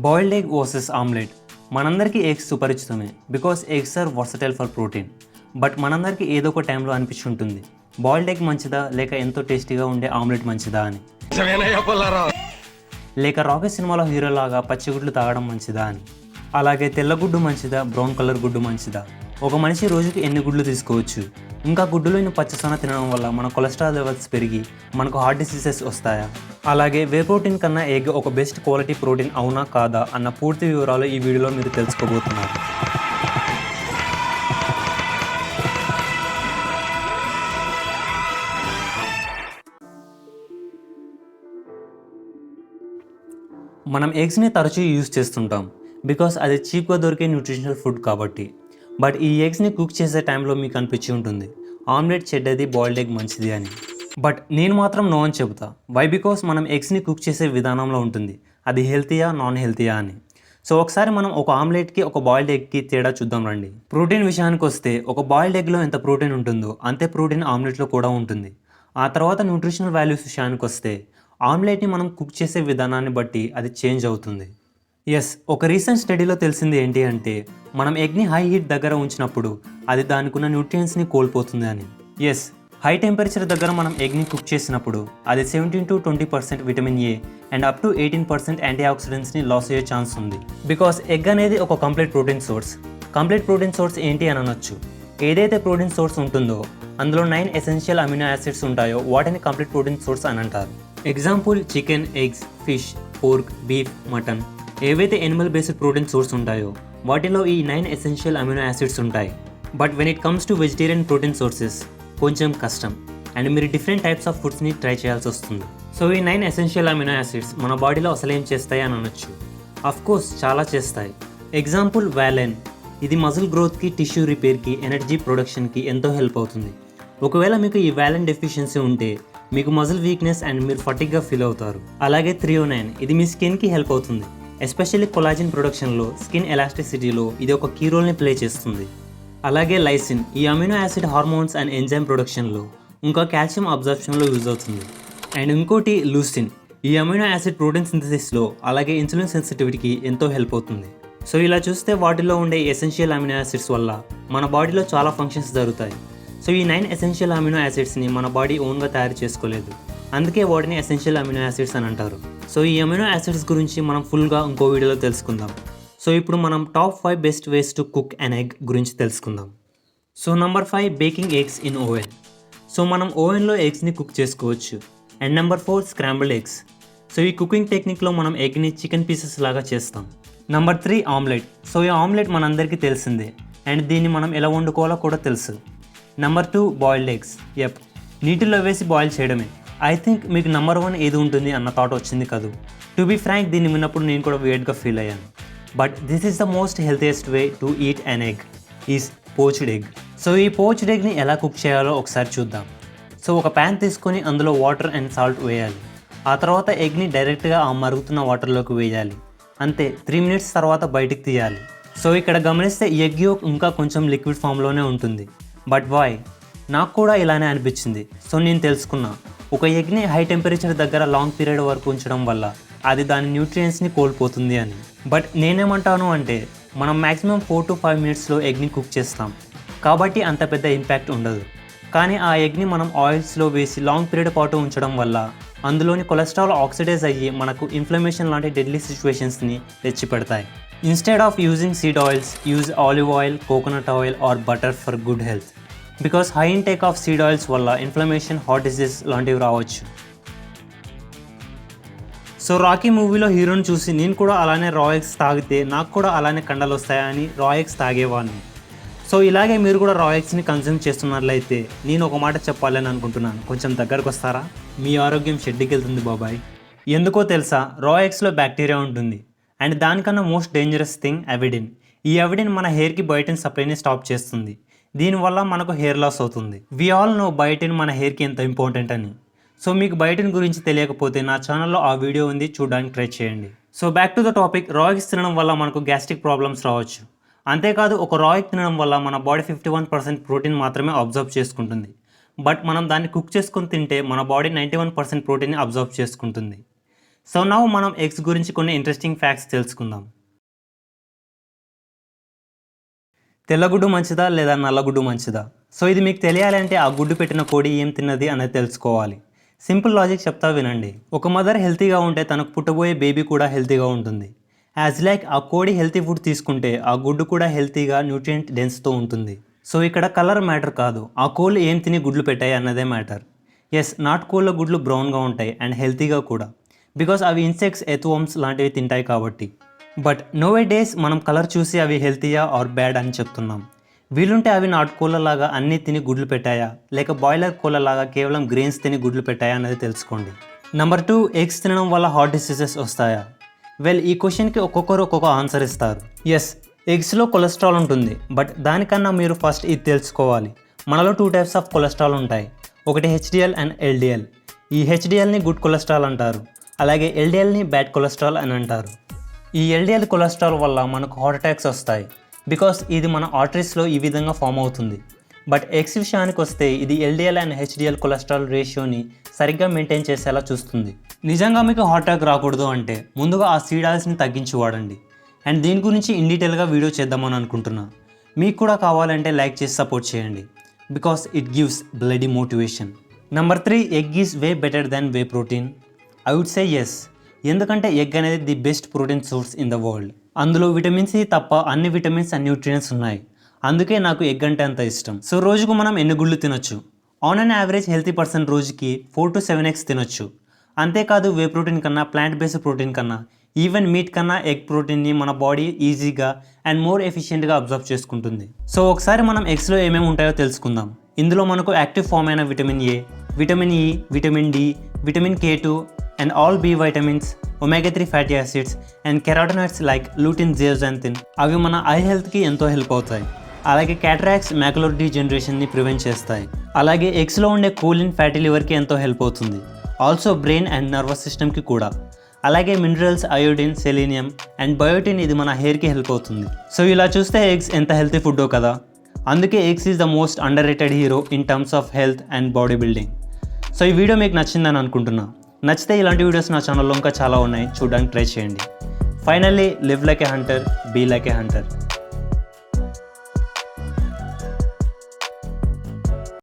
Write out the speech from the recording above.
Boiled egg versus omelette. మనందరికీ eggs సుపరిచితమే because eggs are versatile for protein. But మనందరికీ ఏదో ఒక టైంలో అనిపించుంటుంది, బాయిల్డ్ ఎగ్ మంచిదా లేక ఎంతో టేస్టీగా ఉండే ఆమ్లెట్ మంచిదా అని. లేక రాకీ సినిమాలో హీరోలాగా పచ్చిగుడ్లు తాగడం మంచిదా అని. అలాగే తెల్లగుడ్డు మంచిదా, బ్రౌన్ కలర్ గుడ్డు మంచిదా, ఒక మనిషి రోజుకి ఎన్ని గుడ్లు తీసుకోవచ్చు, ఇంకా గుడ్డులోని పచ్చసొన తినడం వల్ల మన కొలెస్ట్రాల్ లెవెల్స్ పెరిగి మనకు హార్ట్ డిసీజెస్ వస్తాయా, అలాగే వే ప్రోటీన్ కన్నా ఎగ్ ఒక బెస్ట్ క్వాలిటీ ప్రోటీన్ అవునా కాదా అన్న పూర్తి వివరాలు ఈ వీడియోలో మీరు తెలుసుకోబోతున్నారు. మనం ఎగ్స్ని తరచూ యూజ్ చేస్తుంటాం బికాస్ అది చీప్గా దొరికే న్యూట్రిషనల్ ఫుడ్ కాబట్టి. బట్ ఈ ఎగ్స్ని కుక్ చేసే టైంలో మీకు అనిపించి ఉంటుంది ఆమ్లెట్ చెడ్డది, బాయిల్డ్ ఎగ్ మంచిది అని. బట్ నేను మాత్రం నో అని చెబుతా. వై? బికాస్ మనం ఎగ్స్ని కుక్ చేసే విధానంలో ఉంటుంది అది హెల్తీయా నాన్ హెల్తీయా అని. సో ఒకసారి మనం ఒక ఆమ్లెట్కి ఒక బాయిల్డ్ ఎగ్కి తేడా చూద్దాం రండి. ప్రోటీన్ విషయానికి వస్తే ఒక బాయిల్డ్ ఎగ్లో ఎంత ప్రోటీన్ ఉంటుందో అంతే ప్రోటీన్ ఆమ్లెట్లో కూడా ఉంటుంది. ఆ తర్వాత న్యూట్రిషనల్ వాల్యూస్ విషయానికి వస్తే ఆమ్లెట్ని మనం కుక్ చేసే విధానాన్ని బట్టి అది చేంజ్ అవుతుంది. ఎస్, ఒక రీసెంట్ స్టడీలో తెలిసింది ఏంటి అంటే మనం ఎగ్ని హై హీట్ దగ్గర ఉంచినప్పుడు అది దానికున్న న్యూట్రియంట్స్ని కోల్పోతుంది అని. ఎస్, హై టెంపరేచర్ దగ్గర మనం ఎగ్ని కుక్ చేసినప్పుడు అది 17 to 20% vitamin A and up to 18% యాంటీ ఆక్సిడెంట్స్ని లాస్ అయ్యే ఛాన్స్ ఉంది. బికాస్ ఎగ్ అనేది ఒక complete protein source. Complete protein source ఏంటి అని అనొచ్చు. ఏదైతే ప్రోటీన్ సోర్స్ ఉంటుందో అందులో 9 ఎసెన్షియల్ అమినో యాసిడ్స్ ఉంటాయో వాటిని కంప్లీట్ ప్రోటీన్ సోర్స్ అని అంటారు. Example chicken, eggs, fish, pork, beef, mutton ఏవైతే ఎనిమల్ బేస్డ్ ప్రోటీన్ సోర్స్ ఉంటాయో వాటిలో ఈ 9 ఎసెన్షియల్ అమినో యాసిడ్స్ ఉంటాయి. But when it comes to vegetarian protein sources కొంచెం కష్టం అండ్ మీరు డిఫరెంట్ టైప్స్ ఆఫ్ ఫుడ్స్ని ట్రై చేయాల్సి వస్తుంది. సో ఈ 9 ఎసెన్షియల్ అమినో యాసిడ్స్ మన బాడీలో అసలు ఏం చేస్తాయి అని అనొచ్చు. అఫ్కోర్స్ చాలా చేస్తాయి. ఎగ్జాంపుల్ వ్యాలెన్. ఇది మజిల్ గ్రోత్కి, టిష్యూ రిపేర్కి, ఎనర్జీ ప్రొడక్షన్కి ఎంతో హెల్ప్ అవుతుంది. ఒకవేళ మీకు ఈ వ్యాలెన్ డెఫిషియన్సీ ఉంటే మీకు మజిల్ వీక్నెస్ అండ్ మీరు ఫటిక్గా ఫీల్ అవుతారు. అలాగే థ్రియోనైన్. ఇది మీ స్కిన్కి హెల్ప్ అవుతుంది. ఎస్పెషల్లీ కొలాజిన్ ప్రొడక్షన్లో, స్కిన్ ఎలాస్టిసిటీలో ఇది ఒక కీ రోల్ని ప్లే చేస్తుంది. అలాగే లైసిన్. ఈ amino acid hormones and enzyme ప్రొడక్షన్లో, ఇంకా కాల్షియం అబ్జర్ప్షన్లో యూజ్ అవుతుంది. అండ్ ఇంకోటి లూసిన్. ఈ అమినో యాసిడ్ ప్రోటీన్ సింథసిస్లో అలాగే ఇన్సులిన్ సెన్సిటివిటీకి ఎంతో హెల్ప్ అవుతుంది. సో ఇలా చూస్తే వాటిలో ఉండే ఎసెన్షియల్ అమినో యాసిడ్స్ వల్ల మన బాడీలో చాలా ఫంక్షన్స్ జరుగుతాయి. సో ఈ 9 ఎసెన్షియల్ అమినో యాసిడ్స్ని మన బాడీ ఓన్గా తయారు చేసుకోలేదు, అందుకే వాటిని ఎసెన్షియల్ అమినో యాసిడ్స్ అని అంటారు. సో ఈ అమినో యాసిడ్స్ గురించి మనం ఫుల్గా ఇంకో వీడియోలో తెలుసుకుందాం. సో ఇప్పుడు మనం top 5 best ways to cook an egg గురించి తెలుసుకుందాం. So number 5, baking eggs in oven. So మనం ఓవెన్లో ఎగ్స్ని కుక్ చేసుకోవచ్చు. And number 4, scrambled eggs. So ఈ కుకింగ్ టెక్నిక్లో మనం ఎగ్ని చికెన్ పీసెస్ లాగా చేస్తాం. Number 3, omelette. సో ఈ ఆమ్లెట్ మనందరికీ తెలిసిందే అండ్ దీన్ని మనం ఎలా వండుకోవాలో కూడా తెలుసు. Number 2, boiled eggs. ఎప్, నీటిలో వేసి బాయిల్ చేయడమే. ఐ థింక్ మీకు నెంబర్ 1 ఏది ఉంటుంది అన్న థాట్ వచ్చింది కదా. టు బీ ఫ్రాంక్, దీన్ని విన్నప్పుడు నేను కూడా వేడిగా ఫీల్ అయ్యాను. But this is the most healthiest way to eat an egg is poached egg. So ఈ పోచ్డ్ ఎగ్ని ఎలా కుక్ చేయాలో ఒకసారి చూద్దాం. సో ఒక ప్యాన్ తీసుకొని అందులో వాటర్ అండ్ సాల్ట్ వేయాలి. ఆ తర్వాత ఎగ్ని డైరెక్ట్గా ఆ మరుగుతున్న వాటర్లోకి వేయాలి. అంతే, 3 minutes తర్వాత బయటికి తీయాలి. సో ఇక్కడ గమనిస్తే ఎగ్ యోక్ ఇంకా కొంచెం లిక్విడ్ ఫామ్లోనే ఉంటుంది. But why? నాకు కూడా ఇలానే అనిపించింది. సో నేను తెలుసుకున్నా, ఒక ఎగ్ని హై టెంపరేచర్ దగ్గర లాంగ్ పీరియడ్ వరకు ఉంచడం వల్ల అది దాని న్యూట్రియంట్స్ని కోల్పోతుంది అని. బట్ నేనేమంటాను అంటే మనం మ్యాక్సిమం 4 to 5 minutesలో ఎగ్ని కుక్ చేస్తాం కాబట్టి అంత పెద్ద ఇంపాక్ట్ ఉండదు. కానీ ఆ ఎగ్ని మనం ఆయిల్స్లో వేసి లాంగ్ పీరియడ్ పాటు ఉంచడం వల్ల అందులోని కొలెస్ట్రాల్ ఆక్సిడైజ్ అయ్యి మనకు ఇన్ఫ్లమేషన్ లాంటి డెడ్లీ సిచ్యువేషన్స్ని తెచ్చిపెడతాయి. Instead of using seed oils, use olive oil, coconut oil are butter for good health. Because high intake of seed oils వల్ల ఇన్ఫ్లమేషన్, హార్ట్ డిసీజ్ లాంటివి రావచ్చు. సో రాకీ మూవీలో హీరోని చూసి నేను కూడా అలానే రా ఎగ్స్ తాగితే నాకు కూడా అలానే కండలు వస్తాయని రా ఎగ్స్ తాగేవాడిని. సో ఇలాగే మీరు కూడా రా ఎగ్స్ని కన్జ్యూమ్ చేస్తున్నట్లయితే నేను ఒక మాట చెప్పాలని అనుకుంటున్నాను, కొంచెం దగ్గరకు వస్తారా? మీ ఆరోగ్యం షెడ్కి వెళ్తుంది బాబాయ్. ఎందుకో తెలుసా? రా ఎగ్స్లో బ్యాక్టీరియా ఉంటుంది అండ్ దానికన్నా మోస్ట్ డేంజరస్ థింగ్ అవిడిన్. ఈ అవిడిన్ మన హెయిర్కి బయోటిన్ సప్లైని స్టాప్ చేస్తుంది. దీనివల్ల మనకు హెయిర్ లాస్ అవుతుంది. వి ఆల్ నో బయోటిన్ మన హెయిర్కి ఎంత ఇంపార్టెంట్ అని. సో మీకు బయోటిన్ గురించి తెలియకపోతే నా ఛానల్లో ఆ వీడియో ఉంది, చూడడానికి ట్రై చేయండి. So back to the topic. రా ఎగ్స్ తినడం వల్ల మనకు గ్యాస్ట్రిక్ ప్రాబ్లమ్స్ రావచ్చు. అంతేకాదు, ఒక రా ఎగ్ తినడం వల్ల మన బాడీ 51% ప్రోటీన్ మాత్రమే అబ్జర్వ్ చేసుకుంటుంది. బట్ మనం దాన్ని కుక్ చేసుకొని తింటే మన బాడీ 91% ప్రోటీన్ని అబ్జర్వ్ చేసుకుంటుంది. సో నౌ మనం ఎగ్స్ గురించి కొన్ని ఇంట్రెస్టింగ్ ఫ్యాక్ట్స్ తెలుసుకుందాం. తెల్లగుడ్డు మంచిదా లేదా నల్లగుడ్డు మంచిదా? సో ఇది మీకు తెలియాలంటే ఆ గుడ్డు పెట్టిన కోడి ఏం తిన్నది అనేది తెలుసుకోవాలి. సింపుల్ లాజిక్ చెప్తా వినండి. ఒక మదర్ హెల్తీగా ఉంటే తనకు పుట్టబోయే బేబీ కూడా హెల్తీగా ఉంటుంది. యాజ్ లైక్ ఆ కోడి హెల్తీ ఫుడ్ తీసుకుంటే ఆ గుడ్డు కూడా హెల్తీగా న్యూట్రియంట్ డెన్స్తో ఉంటుంది. సో ఇక్కడ కలర్ మ్యాటర్ కాదు, ఆ కోళ్ళు ఏం తిని గుడ్లు పెట్టాయి అన్నదే మ్యాటర్. ఎస్, నాటుకోళ్ళ గుడ్లు బ్రౌన్గా ఉంటాయి అండ్ హెల్తీగా కూడా, బికాస్ అవి ఇన్సెక్ట్స్, ఎర్త్వార్మ్స్ లాంటివి తింటాయి కాబట్టి. బట్ నోవే డేస్ మనం కలర్ చూసి అవి హెల్తీయా ఆర్ బ్యాడ్ అని చెప్తున్నాం. వీలుంటే అవి నాటుకోళ్ళలాగా అన్నీ తిని గుడ్లు పెట్టాయా, లేక బాయిలర్ కోళ్ళలాగా కేవలం గ్రెయిన్స్ తిని గుడ్లు పెట్టాయా అనేది తెలుసుకోండి. నెంబర్ 2, ఎగ్స్ తినడం వల్ల హార్ట్ డిసీజెస్ వస్తాయా? వెల్, ఈ క్వశ్చన్కి ఒక్కొక్కరు ఒక్కొక్క ఆన్సర్ ఇస్తారు. ఎస్, ఎగ్స్లో కొలెస్ట్రాల్ ఉంటుంది, బట్ దానికన్నా మీరు ఫస్ట్ ఇది తెలుసుకోవాలి. మనలో 2 టైప్స్ ఆఫ్ కొలెస్ట్రాల్ ఉంటాయి. ఒకటి హెచ్డిఎల్ అండ్ ఎల్డిఎల్. ఈ హెచ్డిఎల్ని గుడ్ కొలెస్ట్రాల్ అంటారు, అలాగే ఎల్డిఎల్ని బ్యాడ్ కొలెస్ట్రాల్ అని అంటారు. ఈ ఎల్డిఎల్ కొలెస్ట్రాల్ వల్ల మనకు హార్ట్ అటాక్స్ వస్తాయి, బికాస్ ఇది మన ఆర్టరీస్లో ఈ విధంగా ఫామ్ అవుతుంది. బట్ ఎగ్స్ విషయానికి వస్తే ఇది ఎల్డిఎల్ అండ్ హెచ్డిఎల్ కొలెస్ట్రాల్ రేషియోని సరిగ్గా మెయింటైన్ చేసేలా చూస్తుంది. నిజంగా మీకు హార్ట్ అటాక్ రాకూడదు అంటే ముందుగా ఆ సీడ్ ఆయిల్స్ని తగ్గించి వాడండి. అండ్ దీని గురించి ఇన్ డీటెయిల్గా వీడియో చేద్దామని అనుకుంటున్నా. మీకు కూడా కావాలంటే లైక్ చేసి సపోర్ట్ చేయండి, because it gives bloody motivation. Number 3, egg is way better than whey protein. I would say yes, ఎందుకంటే ఎగ్ అనేది the best protein source in the world. అందులో విటమిన్ సి తప్ప అన్ని విటమిన్స్ అండ్ న్యూట్రియంట్స్ ఉన్నాయి. అందుకే నాకు egg అంటే అంత ఇష్టం. సో రోజుకు మనం ఎన్ని గుళ్ళు తినొచ్చు? On an average healthy person రోజుకి 4 to 7 eggs తినొచ్చు. అంతేకాదు, వే ప్రోటీన్ కన్నా, ప్లాంట్ బేస్డ్ ప్రోటీన్ కన్నా, ఈవెన్ మీట్ కన్నా ఎగ్ ప్రోటీన్ని మన బాడీ ఈజీగా అండ్ మోర్ ఎఫిషియెంట్గా అబ్జర్వ్ చేసుకుంటుంది. సో ఒకసారి మనం ఎగ్స్లో ఏమేమి ఉంటాయో తెలుసుకుందాం. ఇందులో మనకు యాక్టివ్ ఫామ్ అయిన vitamin A, vitamin E, vitamin D, vitamin K2 and all B vitamins, omega-3 fatty acids and carotenoids like lutein, zeaxanthin అవి మన ఐ హెల్త్కి ఎంతో హెల్ప్ అవుతాయి. అలాగే క్యాటరాక్ట్స్, మ్యాకులర్ డీజనరేషన్ని ప్రివెంట్ చేస్తాయి. అలాగే ఎగ్స్లో ఉండే కోలిన్ ఫ్యాటీ లివర్కి ఎంతో హెల్ప్ అవుతుంది. ఆల్సో బ్రెయిన్ అండ్ నర్వస్ సిస్టమ్కి కూడా. అలాగే minerals, iodine, selenium and biotin ఇది మన హెయిర్కి హెల్ప్ అవుతుంది. సో ఇలా చూస్తే ఎగ్స్ ఎంత హెల్తీ ఫుడ్డో కదా. అందుకే eggs is the most under rated hero in terms of health and body building. So ఈ వీడియో మీకు నచ్చిందని అనుకుంటున్నా. నచ్చితే ఇలాంటి వీడియోస్ నా ఛానల్లో ఇంకా చాలా ఉన్నాయి, చూడడానికి ట్రై చేయండి. Finally, live like a hunter, be like a Hunter.